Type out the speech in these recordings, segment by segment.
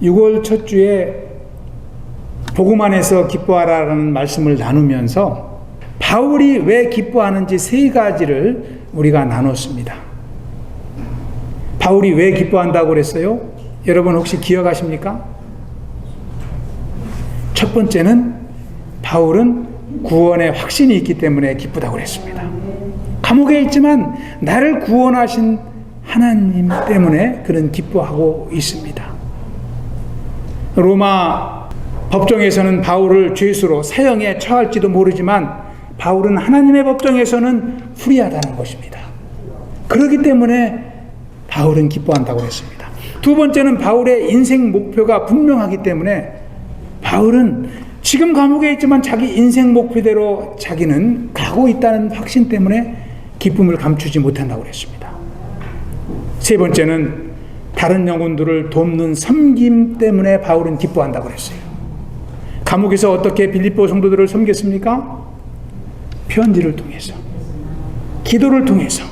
6월 첫 주에 복음 안에서 기뻐하라는 말씀을 나누면서 바울이 왜 기뻐하는지 세 가지를 우리가 나눴습니다. 바울이 왜 기뻐한다고 그랬어요? 여러분 혹시 기억하십니까? 첫 번째는 바울은 구원의 확신이 있기 때문에 기쁘다고 그랬습니다. 감옥에 있지만 나를 구원하신 하나님 때문에 그는 기뻐하고 있습니다. 로마 법정에서는 바울을 죄수로 사형에 처할지도 모르지만 바울은 하나님의 법정에서는 불의하다는 것입니다. 그렇기 때문에 바울은 기뻐한다고 했습니다. 두 번째는 바울의 인생 목표가 분명하기 때문에 바울은 지금 감옥에 있지만 자기 인생 목표대로 자기는 가고 있다는 확신 때문에 기쁨을 감추지 못한다고 했습니다. 세 번째는 다른 영혼들을 돕는 섬김 때문에 바울은 기뻐한다고 했어요. 감옥에서 어떻게 빌립보 성도들을 섬겼습니까? 편지를 통해서, 기도를 통해서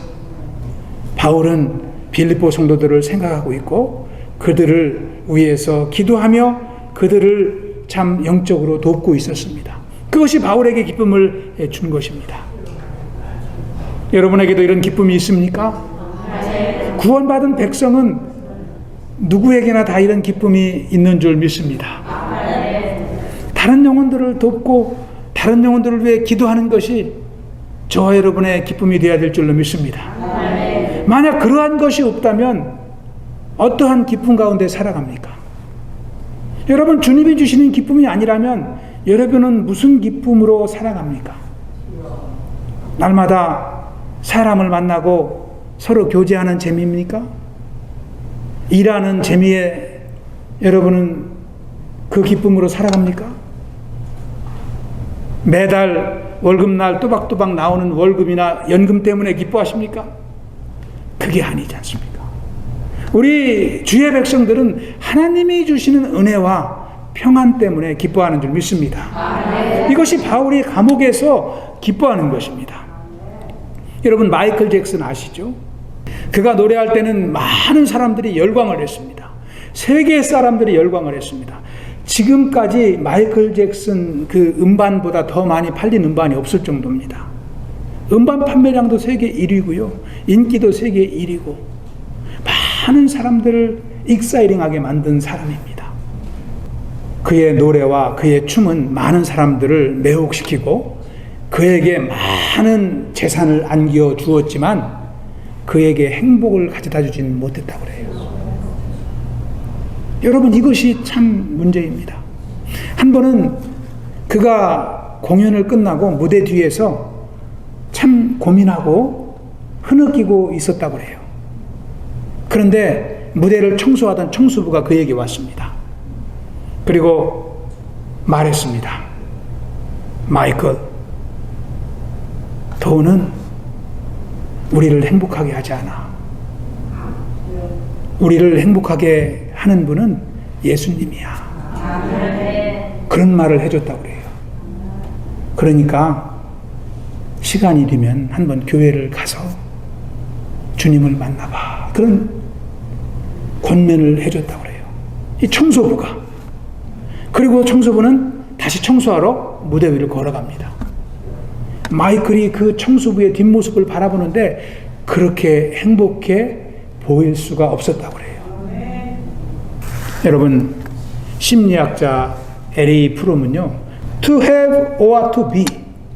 바울은 빌립보 성도들을 생각하고 있고 그들을 위해서 기도하며 그들을 참 영적으로 돕고 있었습니다. 그것이 바울에게 기쁨을 준 것입니다. 여러분에게도 이런 기쁨이 있습니까? 구원받은 백성은 누구에게나 다 이런 기쁨이 있는 줄 믿습니다. 다른 영혼들을 돕고 다른 영혼들을 위해 기도하는 것이 저와 여러분의 기쁨이 되어야 될 줄로 믿습니다. 만약 그러한 것이 없다면 어떠한 기쁨 가운데 살아갑니까? 여러분, 주님이 주시는 기쁨이 아니라면 여러분은 무슨 기쁨으로 살아갑니까? 날마다 사람을 만나고 서로 교제하는 재미입니까? 일하는 재미에 여러분은 그 기쁨으로 살아갑니까? 매달 월급날 또박또박 나오는 월급이나 연금 때문에 기뻐하십니까? 그게 아니지 않습니까? 우리 주의 백성들은 하나님이 주시는 은혜와 평안 때문에 기뻐하는 줄 믿습니다. 이것이 바울이 감옥에서 기뻐하는 것입니다. 여러분, 마이클 잭슨 아시죠? 그가 노래할 때는 많은 사람들이 열광을 했습니다. 세계 사람들이 열광을 했습니다. 지금까지 마이클 잭슨 그 음반보다 더 많이 팔린 음반이 없을 정도입니다. 음반 판매량도 세계 1위고요. 인기도 세계 1위고 많은 사람들을 익사이링하게 만든 사람입니다. 그의 노래와 그의 춤은 많은 사람들을 매혹시키고 그에게 많은 재산을 안겨 주었지만 그에게 행복을 가져다 주지는 못했다고 그래요. 여러분, 이것이 참 문제입니다. 한 번은 그가 공연을 끝나고 무대 뒤에서 참 고민하고 흐느끼고 있었다고 해요. 그런데 무대를 청소하던 청소부가 그에게 왔습니다. 그리고 말했습니다. 마이클, 돈은 우리를 행복하게 하지 않아. 우리를 행복하게 하는 분은 예수님이야. 그런 말을 해줬다고 그래요. 그러니까 시간이 되면 한번 교회를 가서 주님을 만나봐. 그런 권면을 해줬다고 그래요. 이 청소부가. 그리고 청소부는 다시 청소하러 무대 위를 걸어갑니다. 마이클이 그 청소부의 뒷모습을 바라보는데 그렇게 행복해 보일 수가 없었다고 그래요. 여러분, 심리학자 에리 프롬은요, to have or to be,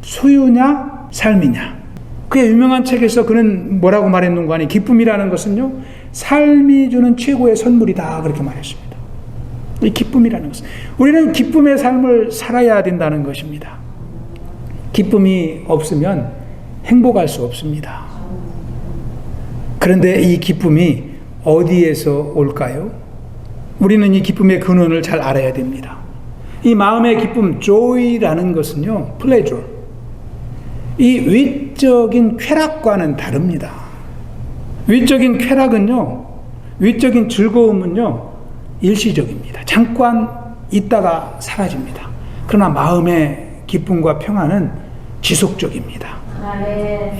소유냐 삶이냐. 그의 유명한 책에서 그는 뭐라고 말했는가 하니 기쁨이라는 것은요, 삶이 주는 최고의 선물이다, 그렇게 말했습니다. 이 기쁨이라는 것은 우리는 기쁨의 삶을 살아야 된다는 것입니다. 기쁨이 없으면 행복할 수 없습니다. 그런데 이 기쁨이 어디에서 올까요? 우리는 이 기쁨의 근원을 잘 알아야 됩니다. 이 마음의 기쁨, joy라는 것은요, pleasure. 이 위적인 쾌락과는 다릅니다. 위적인 쾌락은요, 위적인 즐거움은요, 일시적입니다. 잠깐 있다가 사라집니다. 그러나 마음의 기쁨과 평안은 지속적입니다.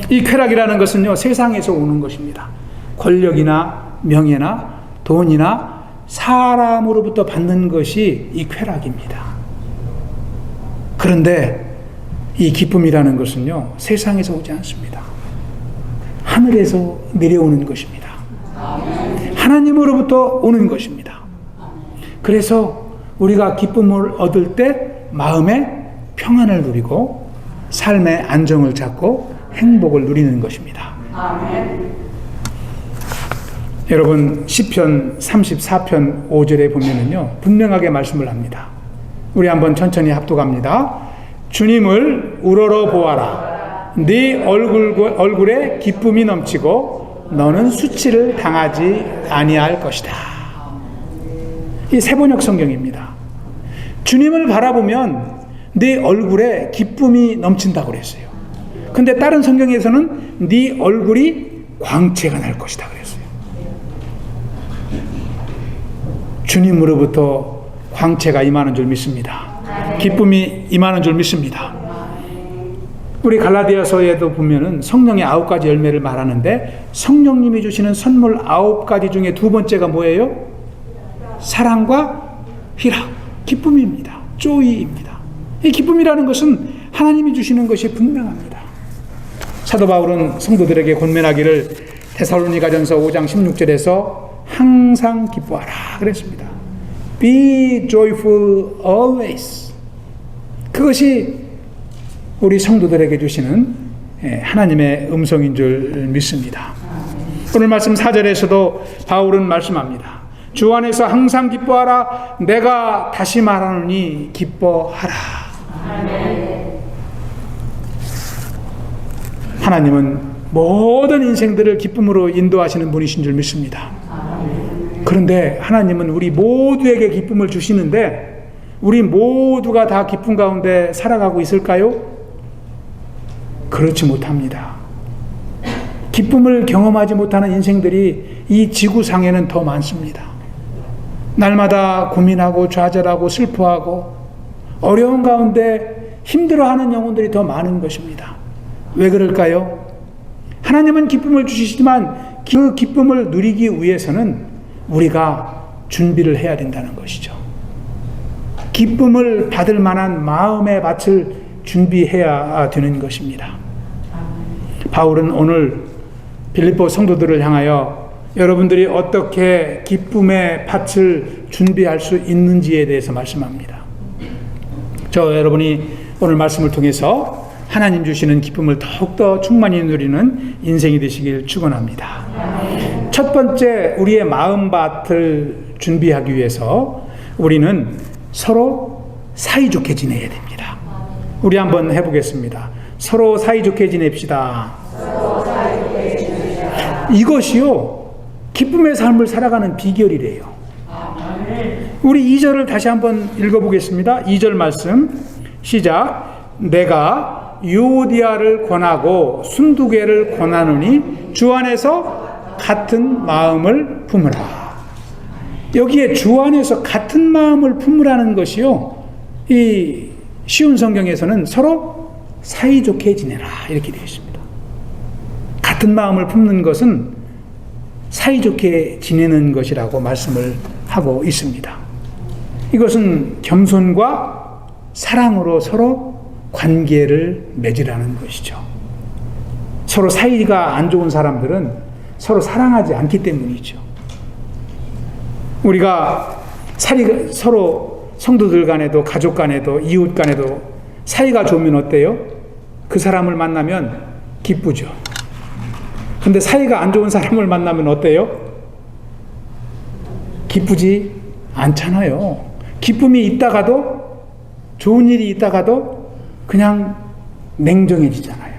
이 쾌락이라는 것은요, 세상에서 오는 것입니다. 권력이나 명예나 돈이나 사람으로부터 받는 것이 이 쾌락입니다. 그런데 이 기쁨이라는 것은요, 세상에서 오지 않습니다. 하늘에서 내려오는 것입니다. 하나님으로부터 오는 것입니다. 그래서 우리가 기쁨을 얻을 때 마음의 평안을 누리고 삶의 안정을 찾고 행복을 누리는 것입니다. 여러분, 시편 34편 5절에 보면은요, 분명하게 말씀을 합니다. 우리 한번 천천히 합독합니다. 주님을 우러러 보아라. 네 얼굴에 기쁨이 넘치고 너는 수치를 당하지 아니할 것이다. 이 세번역 성경입니다. 주님을 바라보면 네 얼굴에 기쁨이 넘친다고 그랬어요. 근데 다른 성경에서는 네 얼굴이 광채가 날 것이다 그랬어요. 주님으로부터 광채가 임하는 줄 믿습니다. 기쁨이 임하는 줄 믿습니다. 우리 갈라디아서에도 보면은 성령의 9가지 열매를 말하는데 성령님이 주시는 선물 9가지 중에 두 번째가 뭐예요? 사랑과 희락, 기쁨입니다. 조이입니다. 이 기쁨이라는 것은 하나님이 주시는 것이 분명합니다. 사도 바울은 성도들에게 권면하기를 데살로니가전서 5장 16절에서 항상 기뻐하라 그랬습니다. Be joyful always. 그것이 우리 성도들에게 주시는 하나님의 음성인 줄 믿습니다. 오늘 말씀 4절에서도 바울은 말씀합니다. 주 안에서 항상 기뻐하라. 내가 다시 말하노니 기뻐하라. 하나님은 모든 인생들을 기쁨으로 인도하시는 분이신 줄 믿습니다. 그런데 하나님은 우리 모두에게 기쁨을 주시는데 우리 모두가 다 기쁨 가운데 살아가고 있을까요? 그렇지 못합니다. 기쁨을 경험하지 못하는 인생들이 이 지구상에는 더 많습니다. 날마다 고민하고 좌절하고 슬퍼하고 어려운 가운데 힘들어하는 영혼들이 더 많은 것입니다. 왜 그럴까요? 하나님은 기쁨을 주시지만 그 기쁨을 누리기 위해서는 우리가 준비를 해야 된다는 것이죠. 기쁨을 받을 만한 마음의 밭을 준비해야 되는 것입니다. 바울은 오늘 빌립보 성도들을 향하여 여러분들이 어떻게 기쁨의 밭을 준비할 수 있는지에 대해서 말씀합니다. 여러분이 오늘 말씀을 통해서 하나님 주시는 기쁨을 더욱더 충만히 누리는 인생이 되시길 축원합니다. 첫 번째, 우리의 마음밭을 준비하기 위해서 우리는 서로 사이좋게 지내야 됩니다. 우리 한번 해보겠습니다. 서로 사이좋게 지냅시다. 이것이요, 기쁨의 삶을 살아가는 비결이래요. 우리 2절을 다시 한번 읽어보겠습니다. 2절 말씀 시작. 내가 유오디아를 권하고 순두개를 권하노니 주 안에서 같은 마음을 품으라. 여기에 주 안에서 같은 마음을 품으라는 것이요, 이 쉬운 성경에서는 서로 사이좋게 지내라 이렇게 되어 있습니다. 같은 마음을 품는 것은 사이좋게 지내는 것이라고 말씀을 하고 있습니다. 이것은 겸손과 사랑으로 서로 관계를 맺으라는 것이죠. 서로 사이가 안 좋은 사람들은 서로 사랑하지 않기 때문이죠. 우리가 서로 성도들 간에도 가족 간에도 이웃 간에도 사이가 좋으면 어때요? 그 사람을 만나면 기쁘죠. 근데 사이가 안 좋은 사람을 만나면 어때요? 기쁘지 않잖아요. 기쁨이 있다가도, 좋은 일이 있다가도 그냥 냉정해지잖아요.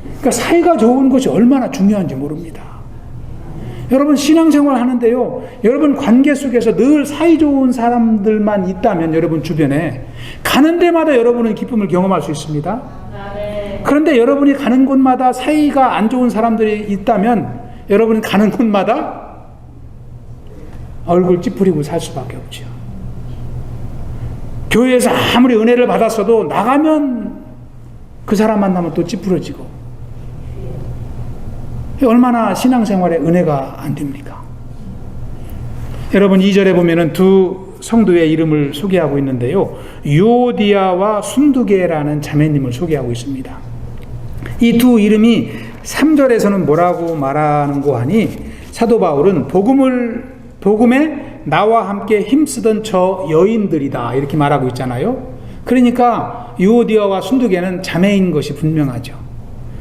그러니까 사이가 좋은 것이 얼마나 중요한지 모릅니다. 여러분 신앙생활 하는데요, 여러분 관계 속에서 늘 사이 좋은 사람들만 있다면 여러분 주변에 가는 데마다 여러분은 기쁨을 경험할 수 있습니다. 그런데 여러분이 가는 곳마다 사이가 안 좋은 사람들이 있다면 여러분이 가는 곳마다 얼굴 찌푸리고 살 수밖에 없죠. 교회에서 아무리 은혜를 받았어도 나가면 그 사람 만나면 또 찌푸러지고, 얼마나 신앙생활에 은혜가 안 됩니까? 여러분 2절에 보면은 두 성도의 이름을 소개하고 있는데요. 유오디아와 순두계라는 자매님을 소개하고 있습니다. 이 두 이름이 3절에서는 뭐라고 말하는고 하니 사도 바울은 복음에 나와 함께 힘쓰던 저 여인들이다 이렇게 말하고 있잖아요. 그러니까 유오디아와 순두계는 자매인 것이 분명하죠.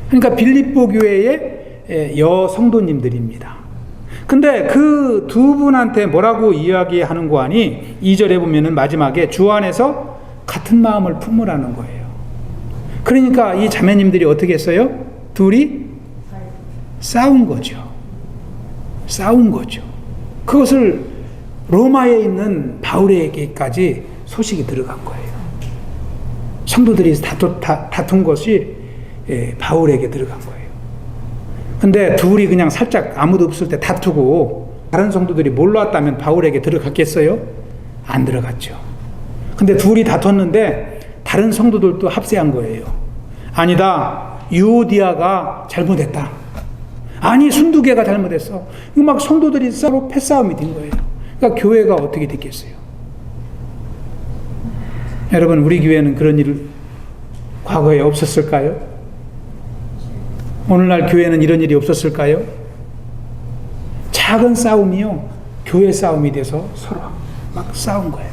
그러니까 빌립보 교회의 여성도님들입니다. 근데 그 두 분한테 뭐라고 이야기하는 거 아니 2절에 보면은 마지막에 주 안에서 같은 마음을 품으라는 거예요. 그러니까 이 자매님들이 어떻게 했어요? 둘이 싸운 거죠. 싸운 거죠. 그것을 로마에 있는 바울에게까지 소식이 들어간 거예요. 성도들이 다툰 것이 바울에게 들어간 거예요. 근데 둘이 그냥 살짝 아무도 없을 때 다투고 다른 성도들이 몰랐다면 바울에게 들어갔겠어요? 안 들어갔죠. 근데 둘이 다퉜는데 다른 성도들도 합세한 거예요. 아니다, 유오디아가 잘못했다. 아니, 순두계가 잘못했어. 막 성도들이 서로 패싸움이 된 거예요. 그러니까 교회가 어떻게 됐겠어요? 여러분, 우리 교회는 그런 일 과거에 없었을까요? 오늘날 교회는 이런 일이 없었을까요? 작은 싸움이요, 교회 싸움이 돼서 서로 막 싸운 거예요.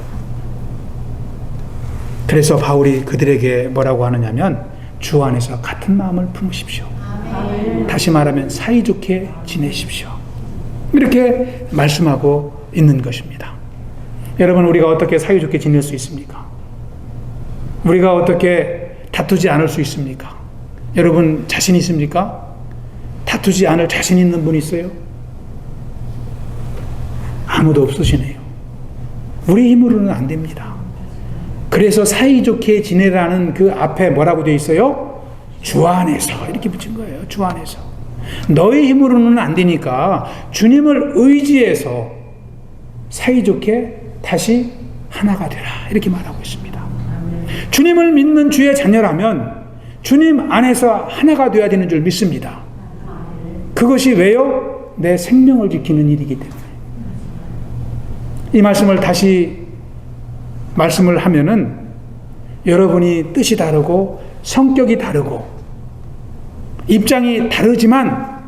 그래서 바울이 그들에게 뭐라고 하느냐면 주 안에서 같은 마음을 품으십시오. 다시 말하면 사이좋게 지내십시오. 이렇게 말씀하고 있는 것입니다. 여러분, 우리가 어떻게 사이좋게 지낼 수 있습니까? 우리가 어떻게 다투지 않을 수 있습니까? 여러분 자신 있습니까? 다투지 않을 자신 있는 분 있어요? 아무도 없으시네요. 우리 힘으로는 안 됩니다. 그래서 사이좋게 지내라는 그 앞에 뭐라고 되어 있어요? 주 안에서 이렇게 붙인 거예요. 주 안에서. 너희 힘으로는 안 되니까 주님을 의지해서 사이좋게 다시 하나가 되라 이렇게 말하고 있습니다. 주님을 믿는 주의 자녀라면 주님 안에서 하나가 되어야 되는 줄 믿습니다. 그것이 왜요? 내 생명을 지키는 일이기 때문에. 이 말씀을 다시 말씀을 하면은 여러분이 뜻이 다르고 성격이 다르고 입장이 다르지만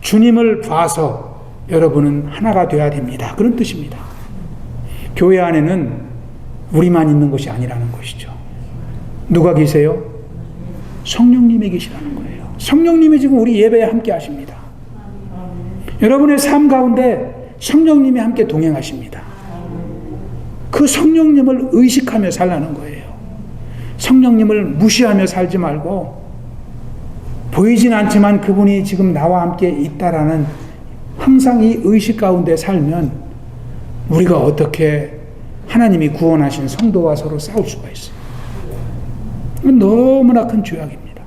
주님을 봐서 여러분은 하나가 되어야 됩니다. 그런 뜻입니다. 교회 안에는 우리만 있는 것이 아니라는 것이죠. 누가 계세요? 성령님이 계시라는 거예요. 성령님이 지금 우리 예배에 함께 하십니다. 여러분의 삶 가운데 성령님이 함께 동행하십니다. 그 성령님을 의식하며 살라는 거예요. 성령님을 무시하며 살지 말고 보이진 않지만 그분이 지금 나와 함께 있다라는 항상 이 의식 가운데 살면 우리가 어떻게 하나님이 구원하신 성도와 서로 싸울 수가 있어요. 너무나 큰 죄악입니다.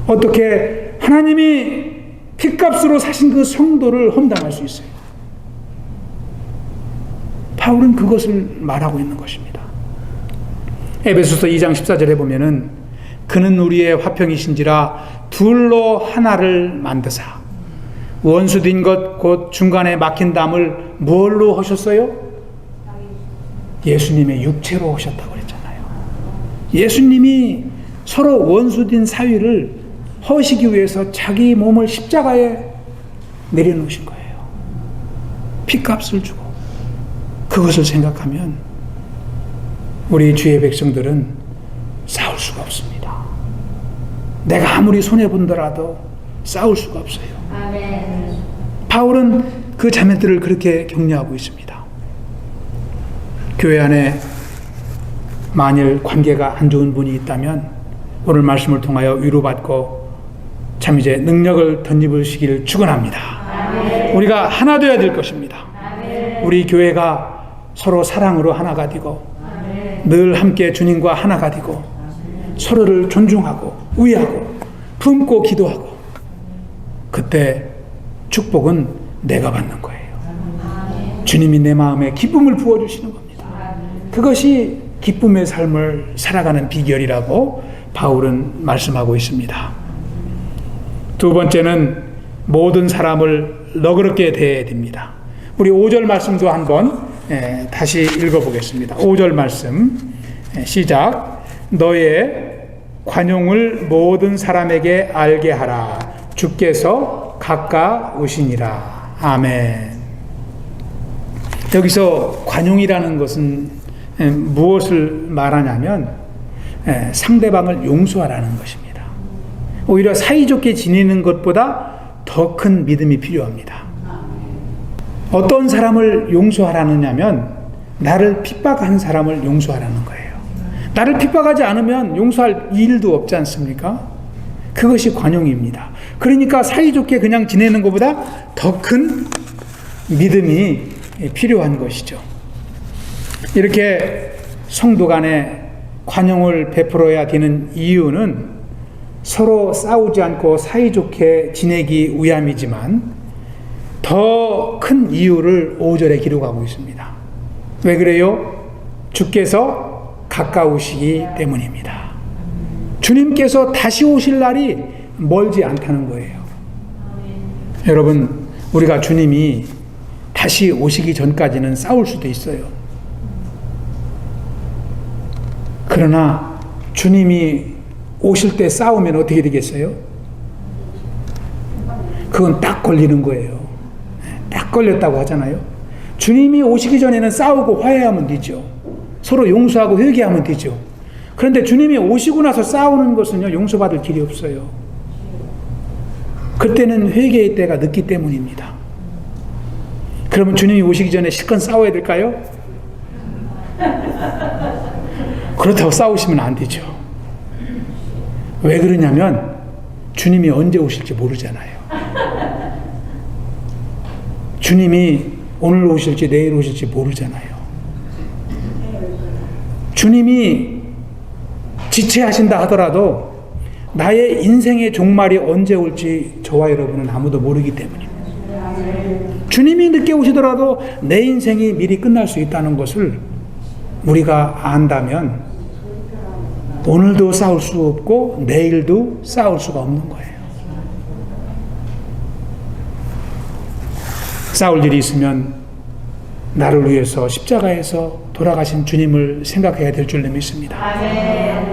어떻게 하나님이 핏값으로 사신 그 성도를 험담할 수 있어요? 바울은 그것을 말하고 있는 것입니다. 에베소서 2장 14절에 보면은 그는 우리의 화평이신지라 둘로 하나를 만드사 원수된 것 곧 중간에 막힌 담을 뭘로 하셨어요? 예수님의 육체로 하셨다고 그랬잖아요. 예수님이 서로 원수된 사위를 허시기 위해서 자기 몸을 십자가에 내려놓으신 거예요. 핏값을 주고. 그것을 생각하면 우리 주의 백성들은 싸울 수가 없습니다. 내가 아무리 손해본더라도 싸울 수가 없어요. 아멘. 바울은 그 자매들을 그렇게 격려하고 있습니다. 교회 안에 만일 관계가 안 좋은 분이 있다면 오늘 말씀을 통하여 위로받고 참 이제 능력을 덧입으시기를 축원합니다. 아멘. 우리가 하나 되어야 될 것입니다. 아멘. 우리 교회가 서로 사랑으로 하나가 되고 아멘. 늘 함께 주님과 하나가 되고 아멘. 서로를 존중하고 위하고 품고 기도하고 그때 축복은 내가 받는 거예요. 아멘. 주님이 내 마음에 기쁨을 부어주시는 겁니다. 아멘. 그것이 기쁨의 삶을 살아가는 비결이라고 바울은 말씀하고 있습니다. 두 번째는 모든 사람을 너그럽게 대해야 됩니다. 우리 5절 말씀도 한번 다시 읽어보겠습니다. 5절 말씀 시작. 너의 관용을 모든 사람에게 알게 하라. 주께서 가까우시니라. 아멘. 여기서 관용이라는 것은 무엇을 말하냐면 상대방을 용서하라는 것입니다. 오히려 사이좋게 지내는 것보다 더 큰 믿음이 필요합니다. 어떤 사람을 용서하라느냐면 나를 핍박한 사람을 용서하라는 거예요. 나를 핍박하지 않으면 용서할 일도 없지 않습니까? 그것이 관용입니다. 그러니까 사이좋게 그냥 지내는 것보다 더 큰 믿음이 필요한 것이죠. 이렇게 성도 간에 관용을 베풀어야 되는 이유는 서로 싸우지 않고 사이좋게 지내기 위함이지만 더 큰 이유를 5절에 기록하고 있습니다. 왜 그래요? 주께서 가까우시기 때문입니다. 주님께서 다시 오실 날이 멀지 않다는 거예요. 여러분, 우리가 주님이 다시 오시기 전까지는 싸울 수도 있어요. 그러나 주님이 오실 때 싸우면 어떻게 되겠어요? 그건 딱 걸리는 거예요. 딱 걸렸다고 하잖아요. 주님이 오시기 전에는 싸우고 화해하면 되죠. 서로 용서하고 회개하면 되죠. 그런데 주님이 오시고 나서 싸우는 것은요, 용서받을 길이 없어요. 그때는 회개의 때가 늦기 때문입니다. 그러면 주님이 오시기 전에 실컷 싸워야 될까요? 그렇다고 싸우시면 안 되죠. 왜 그러냐면 주님이 언제 오실지 모르잖아요. 주님이 오늘 오실지 내일 오실지 모르잖아요. 주님이 지체하신다 하더라도 나의 인생의 종말이 언제 올지 저와 여러분은 아무도 모르기 때문입니다. 주님이 늦게 오시더라도 내 인생이 미리 끝날 수 있다는 것을 우리가 안다면 오늘도 싸울 수 없고 내일도 싸울 수가 없는 거예요. 싸울 일이 있으면 나를 위해서 십자가에서 돌아가신 주님을 생각해야 될 줄 믿습니다.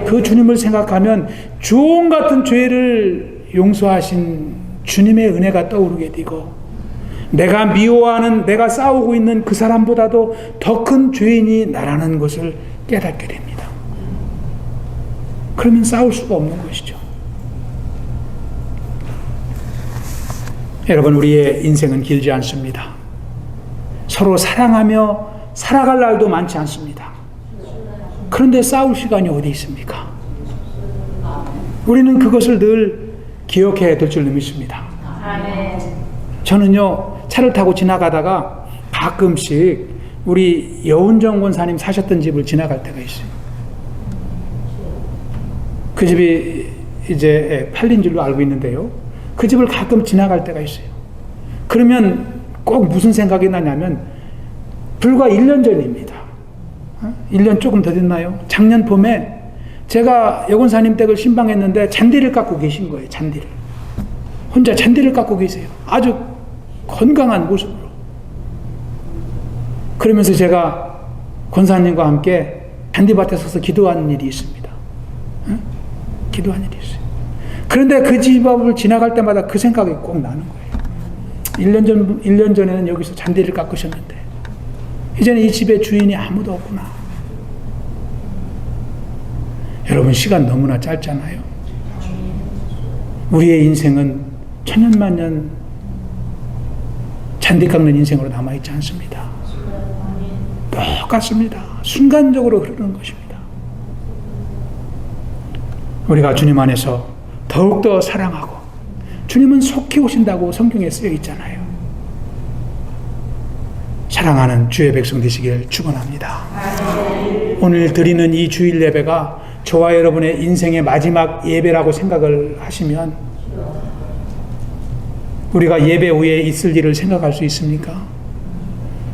그 주님을 생각하면 주홍 같은 죄를 용서하신 주님의 은혜가 떠오르게 되고 내가 미워하는, 내가 싸우고 있는 그 사람보다도 더 큰 죄인이 나라는 것을 깨닫게 됩니다. 그러면 싸울 수가 없는 것이죠. 여러분, 우리의 인생은 길지 않습니다. 서로 사랑하며 살아갈 날도 많지 않습니다. 그런데 싸울 시간이 어디 있습니까? 우리는 그것을 늘 기억해야 될 줄 믿습니다. 저는요, 차를 타고 지나가다가 가끔씩 우리 여운정 권사님 사셨던 집을 지나갈 때가 있어요. 그 집이 이제 팔린 줄로 알고 있는데요. 그 집을 가끔 지나갈 때가 있어요. 그러면 꼭 무슨 생각이 나냐면 불과 1년 전입니다. 1년 조금 더 됐나요? 작년 봄에 제가 여권사님 댁을 신방했는데 잔디를 깎고 계신 거예요. 잔디를. 혼자 잔디를 깎고 계세요. 아주 건강한 모습으로. 그러면서 제가 권사님과 함께 잔디밭에 서서 기도하는 일이 있습니다. 기도하는 일이 있어요. 그런데 그 집 앞을 지나갈 때마다 그 생각이 꼭 나는 거예요. 1년 전에는 여기서 잔디를 깎으셨는데 이제는 이 집의 주인이 아무도 없구나. 여러분, 시간 너무나 짧잖아요. 우리의 인생은 천년만년 잔디 깎는 인생으로 남아있지 않습니다. 똑같습니다. 순간적으로 흐르는 것입니다. 우리가 주님 안에서 더욱더 사랑하고 주님은 속히 오신다고 성경에 쓰여 있잖아요. 사랑하는 주의 백성 되시길 축원합니다. 오늘 드리는 이 주일 예배가 저와 여러분의 인생의 마지막 예배라고 생각을 하시면 우리가 예배 후에 있을 일을 생각할 수 있습니까?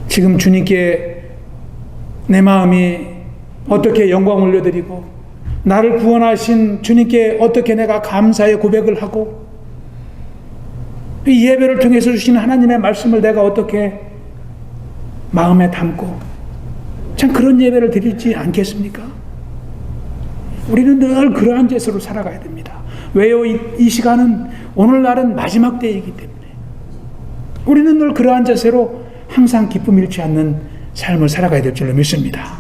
지금 주님께 내 마음이 어떻게 영광 올려드리고 나를 구원하신 주님께 어떻게 내가 감사의 고백을 하고 이 예배를 통해서 주신 하나님의 말씀을 내가 어떻게 마음에 담고 참 그런 예배를 드리지 않겠습니까? 우리는 늘 그러한 제수로 살아가야 됩니다. 왜요? 이 시간은 오늘날은 마지막 때이기 때문에 우리는 늘 그러한 자세로 항상 기쁨 잃지 않는 삶을 살아가야 될 줄로 믿습니다.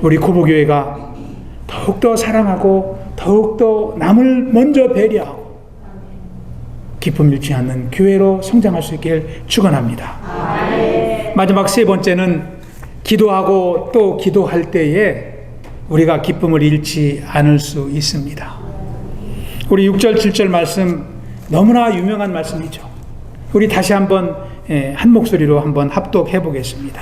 우리 고보교회가 더욱더 사랑하고 더욱더 남을 먼저 배려하고 기쁨 잃지 않는 교회로 성장할 수 있길 축원합니다. 마지막 세 번째는 기도하고 또 기도할 때에 우리가 기쁨을 잃지 않을 수 있습니다. 우리 6절 7절 말씀 너무나 유명한 말씀이죠. 우리 다시 한번 한 목소리로 한번 합독해 보겠습니다.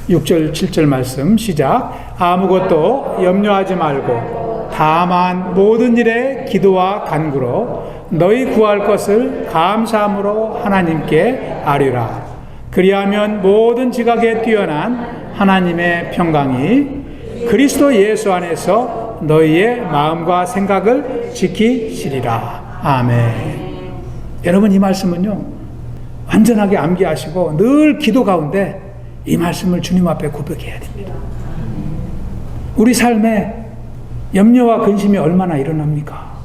6절 7절 말씀 시작. 아무것도 염려하지 말고 다만 모든 일에 기도와 간구로 너희 구할 것을 감사함으로 하나님께 아뢰라. 그리하면 모든 지각에 뛰어난 하나님의 평강이 그리스도 예수 안에서 너희의 마음과 생각을 지키시리라. 아멘. 여러분, 이 말씀은요 완전하게 암기하시고 늘 기도 가운데 이 말씀을 주님 앞에 고백해야 됩니다. 우리 삶에 염려와 근심이 얼마나 일어납니까?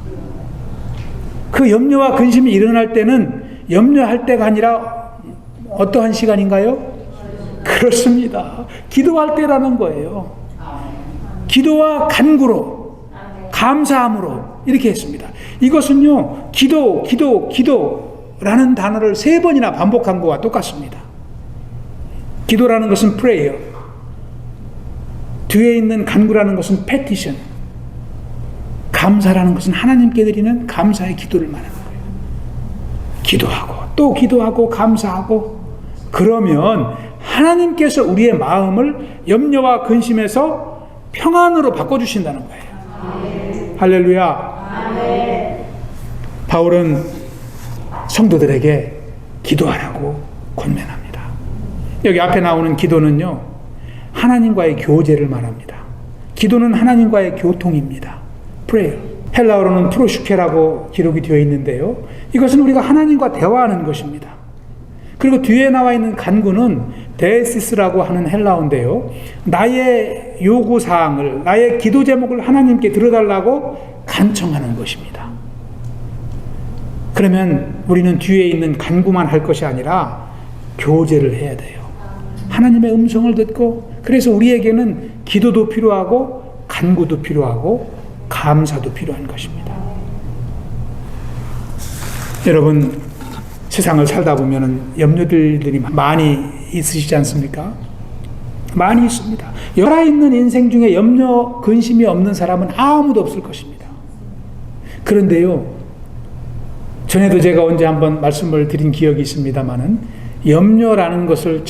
그 염려와 근심이 일어날 때는 염려할 때가 아니라 어떠한 시간인가요? 그렇습니다. 기도할 때라는 거예요. 기도와 간구로, 감사함으로 이렇게 했습니다. 이것은요 기도라는 단어를 3번이나 반복한 것과 똑같습니다. 기도라는 것은 prayer, 뒤에 있는 간구라는 것은 petition, 감사라는 것은 하나님께 드리는 감사의 기도를 말하는 거예요. 기도하고 또 기도하고 감사하고 그러면 하나님께서 우리의 마음을 염려와 근심에서 평안으로 바꿔주신다는 거예요. 아멘. 할렐루야. 아멘. 바울은 성도들에게 기도하라고 권면합니다. 여기 앞에 나오는 기도는요 하나님과의 교제를 말합니다. 기도는 하나님과의 교통입니다. prayer. 헬라어로는 프로슈케라고 기록이 되어 있는데요, 이것은 우리가 하나님과 대화하는 것입니다. 그리고 뒤에 나와 있는 간구는 데시스라고 하는 헬라어인데요, 나의 요구사항을, 나의 기도 제목을 하나님께 들어달라고 간청하는 것입니다. 그러면 우리는 뒤에 있는 간구만 할 것이 아니라 교제를 해야 돼요. 하나님의 음성을 듣고, 그래서 우리에게는 기도도 필요하고 간구도 필요하고 감사도 필요한 것입니다. 여러분, 세상을 살다 보면 염려들이 많이 있으시지 않습니까? 많이 있습니다. 살아있는 인생 중에 염려, 근심이 없는 사람은 아무도 없을 것입니다. 그런데요, 전에도 제가 언제 한번 말씀을 드린 기억이 있습니다만은, 염려라는 것을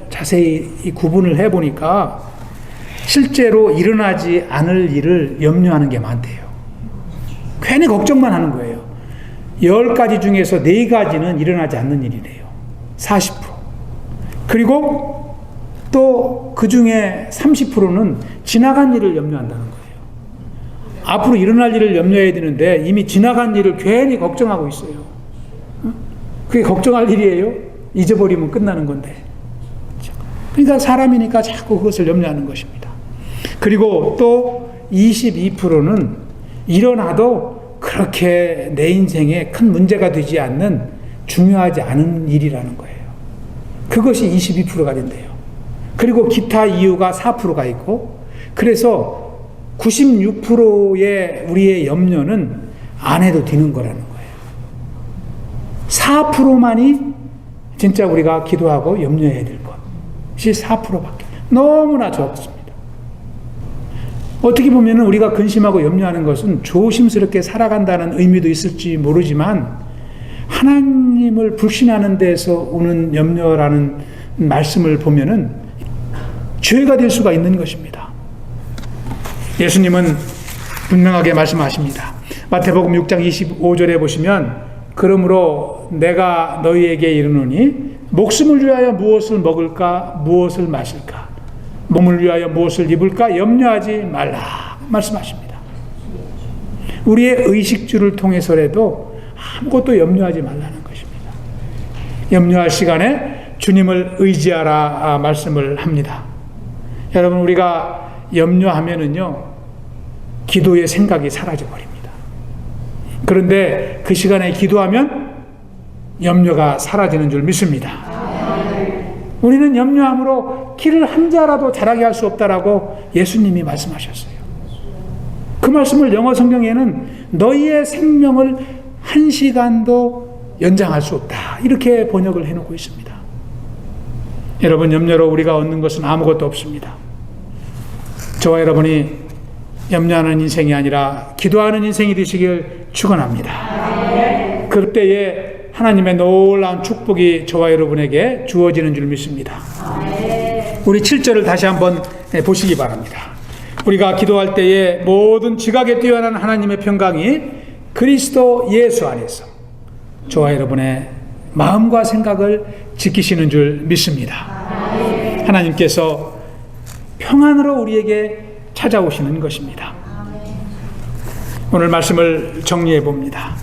자세히 구분을 해보니까 실제로 일어나지 않을 일을 염려하는 게 많대요. 괜히 걱정만 하는 거예요. 10가지 중에서 4가지는 일어나지 않는 일이래요. 40%. 그리고 또 그 중에 30%는 지나간 일을 염려한다는 거예요. 앞으로 일어날 일을 염려해야 되는데 이미 지나간 일을 괜히 걱정하고 있어요. 그게 걱정할 일이에요? 잊어버리면 끝나는 건데. 그러니까 사람이니까 자꾸 그것을 염려하는 것입니다. 그리고 또 22%는 일어나도 그렇게 내 인생에 큰 문제가 되지 않는, 중요하지 않은 일이라는 거예요. 그것이 22%가 된대요. 그리고 기타 이유가 4%가 있고, 그래서 96%의 우리의 염려는 안 해도 되는 거라는 거예요. 4%만이 진짜 우리가 기도하고 염려해야 될 것이 4%밖에 너무나 적습니다. 어떻게 보면 우리가 근심하고 염려하는 것은 조심스럽게 살아간다는 의미도 있을지 모르지만, 하나님을 불신하는 데서 오는 염려라는 말씀을 보면은 죄가 될 수가 있는 것입니다. 예수님은 분명하게 말씀하십니다. 마태복음 6장 25절에 보시면, 그러므로 내가 너희에게 이르노니 목숨을 위하여 무엇을 먹을까, 무엇을 마실까, 몸을 위하여 무엇을 입을까 염려하지 말라 말씀하십니다. 우리의 의식주를 통해서라도 아무것도 염려하지 말라는 것입니다. 염려할 시간에 주님을 의지하라 말씀을 합니다. 여러분, 우리가 염려하면은요, 기도의 생각이 사라져 버립니다. 그런데 그 시간에 기도하면 염려가 사라지는 줄 믿습니다. 우리는 염려함으로 키를 한 자라도 자라게 할 수 없다라고 예수님이 말씀하셨어요. 그 말씀을 영어 성경에는 너희의 생명을 한 시간도 연장할 수 없다, 이렇게 번역을 해놓고 있습니다. 여러분, 염려로 우리가 얻는 것은 아무것도 없습니다. 저와 여러분이 염려하는 인생이 아니라 기도하는 인생이 되시길 축원합니다. 그때에 하나님의 놀라운 축복이 저와 여러분에게 주어지는 줄 믿습니다. 우리 7절을 다시 한번 보시기 바랍니다. 우리가 기도할 때에 모든 지각에 뛰어난 하나님의 평강이 그리스도 예수 안에서 저와 여러분의 마음과 생각을 지키시는 줄 믿습니다. 하나님께서 평안으로 우리에게 찾아오시는 것입니다. 오늘 말씀을 정리해 봅니다.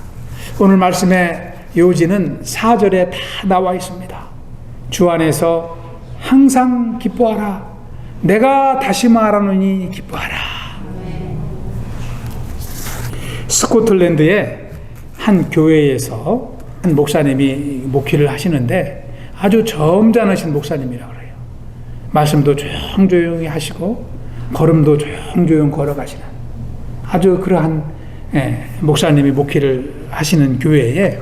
오늘 말씀의 요지는 4절에 다 나와 있습니다. 주 안에서 항상 기뻐하라. 내가 다시 말하노니 기뻐하라. 스코틀랜드의 한 교회에서 한 목사님이 목회를 하시는데 아주 점잖으신 목사님이라고 그래요. 말씀도 조용조용히 하시고 걸음도 조용조용 걸어가시는 아주 그러한 목사님이 목회를 하시는 교회에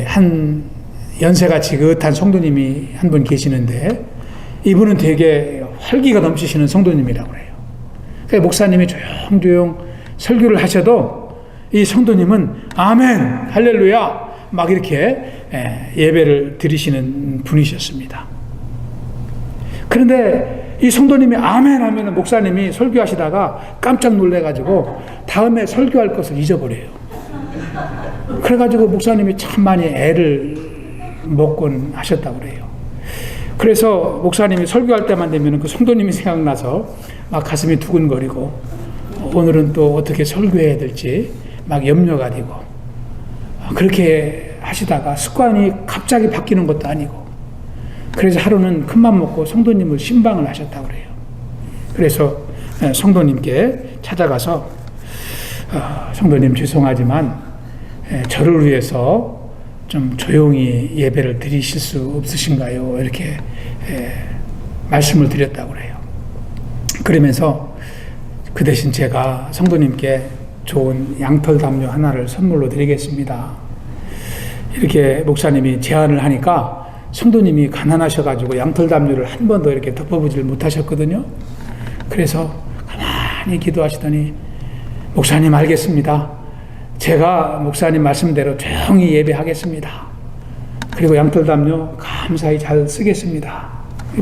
한 연세가 지긋한 성도님이 한 분 계시는데 이분은 되게 활기가 넘치시는 성도님이라고 그래요. 그러니까 목사님이 조용조용 설교를 하셔도 이 성도님은 아멘, 할렐루야 막 이렇게 예배를 드리시는 분이셨습니다. 그런데 이 성도님이 아멘 하면 목사님이 설교하시다가 깜짝 놀래가지고 다음에 설교할 것을 잊어버려요. 그래가지고 목사님이 참 많이 애를 먹곤 하셨다고 그래요. 그래서 목사님이 설교할 때만 되면 그 성도님이 생각나서 막 가슴이 두근거리고 오늘은 또 어떻게 설교해야 될지 막 염려가 되고 그렇게 하시다가 습관이 갑자기 바뀌는 것도 아니고 그래서 하루는 큰맘 먹고 성도님을 신방을 하셨다고 그래요. 그래서 성도님께 찾아가서 성도님 죄송하지만 저를 위해서 좀 조용히 예배를 드리실 수 없으신가요? 이렇게 말씀을 드렸다고 그래요. 그러면서 그 대신 제가 성도님께 좋은 양털 담요 하나를 선물로 드리겠습니다. 이렇게 목사님이 제안을 하니까 성도님이 가난하셔가지고 양털 담요를 한 번도 이렇게 덮어보질 못하셨거든요. 그래서 가만히 기도하시더니 목사님 알겠습니다. 제가 목사님 말씀대로 조용히 예배하겠습니다. 그리고 양털 담요 감사히 잘 쓰겠습니다.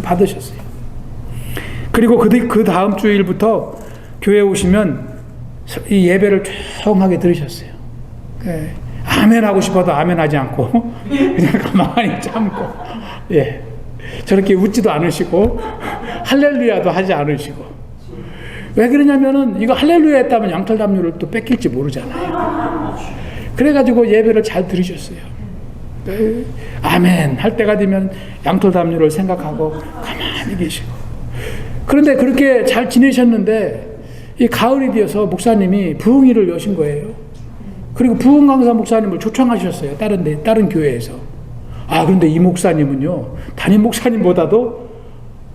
받으셨어요. 그리고 그 다음 주일부터 교회에 오시면 이 예배를 조용하게 들으셨어요. 아멘 하고 싶어도 아멘 하지 않고 그냥 가만히 참고 저렇게 웃지도 않으시고 할렐루야도 하지 않으시고 왜 그러냐면은 이거 할렐루야 했다면 양털 담요를 또 뺏길지 모르잖아요. 그래가지고 예배를 잘 들으셨어요. 아멘 할 때가 되면 양털 담요를 생각하고 가만히 계시고 그런데 그렇게 잘 지내셨는데 이 가을이 되어서 목사님이 부흥회를 여신 거예요. 그리고 부흥 강사 목사님을 초청하셨어요. 다른 교회에서. 그런데 이 목사님은요 담임 목사님보다도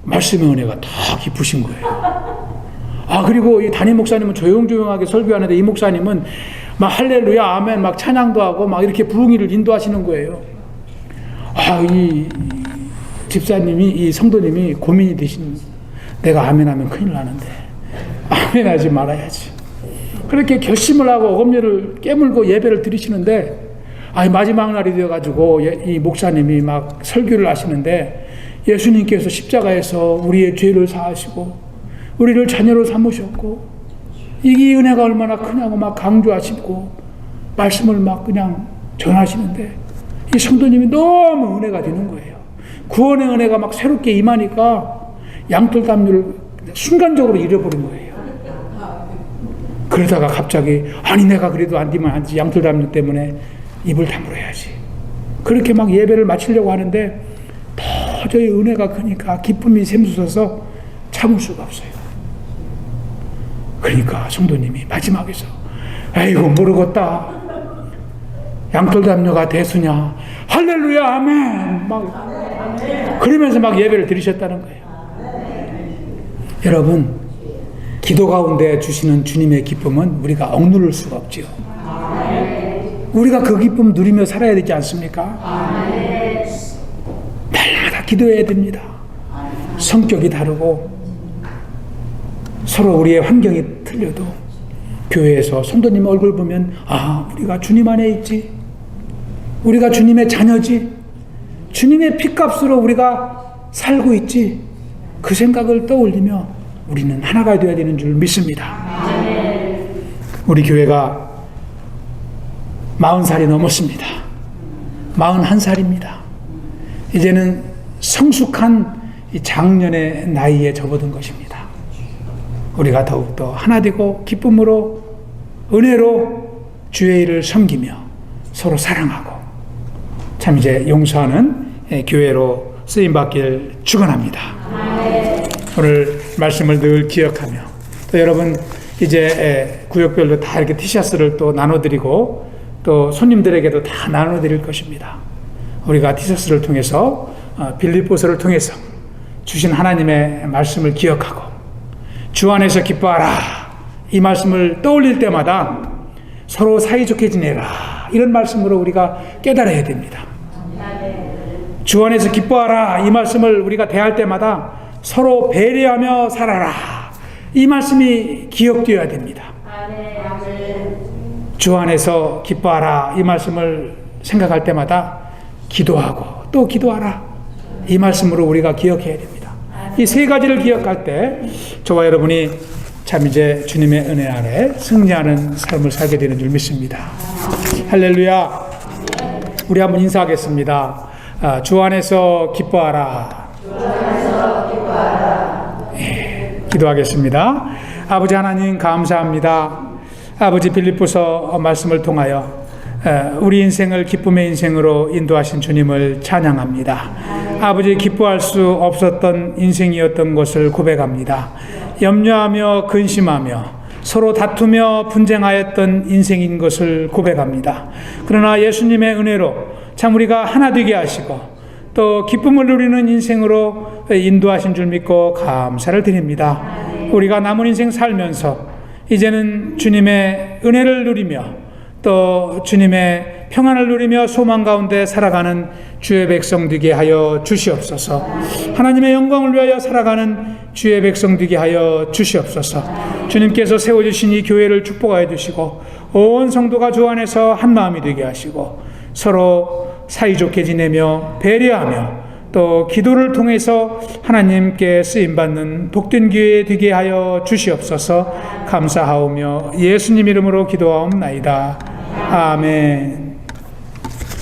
말씀의 은혜가 더 깊으신 거예요. 그리고 이 담임 목사님은 조용조용하게 설교하는데 이 목사님은 막 할렐루야 아멘 막 찬양도 하고 막 이렇게 부흥회를 인도하시는 거예요. 이 집사님이 이 성도님이 고민이 되신 내가 아멘 하면 큰일 나는데 아멘 하지 말아야지. 그렇게 결심을 하고 어금니를 깨물고 예배를 드리시는데 마지막 날이 되어가지고 이 목사님이 막 설교를 하시는데 예수님께서 십자가에서 우리의 죄를 사하시고 우리를 자녀로 삼으셨고 이 은혜가 얼마나 크냐고 막 강조하시고 말씀을 막 그냥 전하시는데 이 성도님이 너무 은혜가 되는 거예요. 구원의 은혜가 막 새롭게 임하니까 양털 담요를 순간적으로 잃어버린 거예요. 그러다가 갑자기 내가 그래도 안 되면 안지 양털 담요 때문에 입을 다물어야지. 그렇게 막 예배를 마치려고 하는데 도저히 은혜가 크니까 기쁨이 샘솟아서 참을 수가 없어요. 그러니까 성도님이 마지막에서 아이고 모르겠다. 양털담요가 대수냐. 할렐루야 아멘. 막 그러면서 막 예배를 드리셨다는 거예요. 여러분, 기도 가운데 주시는 주님의 기쁨은 우리가 억누를 수가 없지요. 우리가 그 기쁨 누리며 살아야 되지 않습니까? 날마다 기도해야 됩니다. 성격이 다르고 서로 우리의 환경이 틀려도 교회에서 성도님 얼굴 보면 아, 우리가 주님 안에 있지. 우리가 주님의 자녀지. 주님의 피값으로 우리가 살고 있지. 그 생각을 떠올리며 우리는 하나가 되어야 되는 줄 믿습니다. 우리 교회가 40살이 넘었습니다. 41살입니다. 이제는 성숙한 이 장년의 나이에 접어든 것입니다. 우리가 더욱더 하나 되고 기쁨으로 은혜로 주의 일을 섬기며 서로 사랑하고 참 이제 용서하는 교회로 쓰임받길 축원합니다. 오늘 말씀을 늘 기억하며 또 여러분 이제 구역별로 다 이렇게 티셔츠를 또 나눠드리고 또 손님들에게도 다 나눠드릴 것입니다. 우리가 티셔츠를 통해서 빌립보서를 통해서 주신 하나님의 말씀을 기억하고 주 안에서 기뻐하라 이 말씀을 떠올릴 때마다 서로 사이좋게 지내라 이런 말씀으로 우리가 깨달아야 됩니다. 주 안에서 기뻐하라 이 말씀을 우리가 대할 때마다 서로 배려하며 살아라 이 말씀이 기억되어야 됩니다. 주 안에서 기뻐하라 이 말씀을 생각할 때마다 기도하고 또 기도하라 이 말씀으로 우리가 기억해야 됩니다. 이 세 가지를 기억할 때 저와 여러분이 참 이제 주님의 은혜 아래 승리하는 삶을 살게 되는 줄 믿습니다. 할렐루야. 우리 한번 인사하겠습니다. 주 안에서 기뻐하라. 기도하겠습니다. 아버지 하나님 감사합니다. 아버지 빌립보서 말씀을 통하여 우리 인생을 기쁨의 인생으로 인도하신 주님을 찬양합니다. 아버지 기뻐할 수 없었던 인생이었던 것을 고백합니다. 염려하며 근심하며 서로 다투며 분쟁하였던 인생인 것을 고백합니다. 그러나 예수님의 은혜로 참 우리가 하나 되게 하시고 또 기쁨을 누리는 인생으로 인도하신 줄 믿고 감사를 드립니다. 우리가 남은 인생 살면서 이제는 주님의 은혜를 누리며 또 주님의 평안을 누리며 소망 가운데 살아가는 주의 백성 되게 하여 주시옵소서. 하나님의 영광을 위하여 살아가는 주의 백성 되게 하여 주시옵소서. 주님께서 세워주신 이 교회를 축복하여 주시고 온 성도가 주 안에서 한 마음이 되게 하시고 서로 사이좋게 지내며 배려하며 또 기도를 통해서 하나님께 쓰임받는 복된 교회 되게 하여 주시옵소서. 감사하오며 예수님 이름으로 기도하옵나이다. 아멘.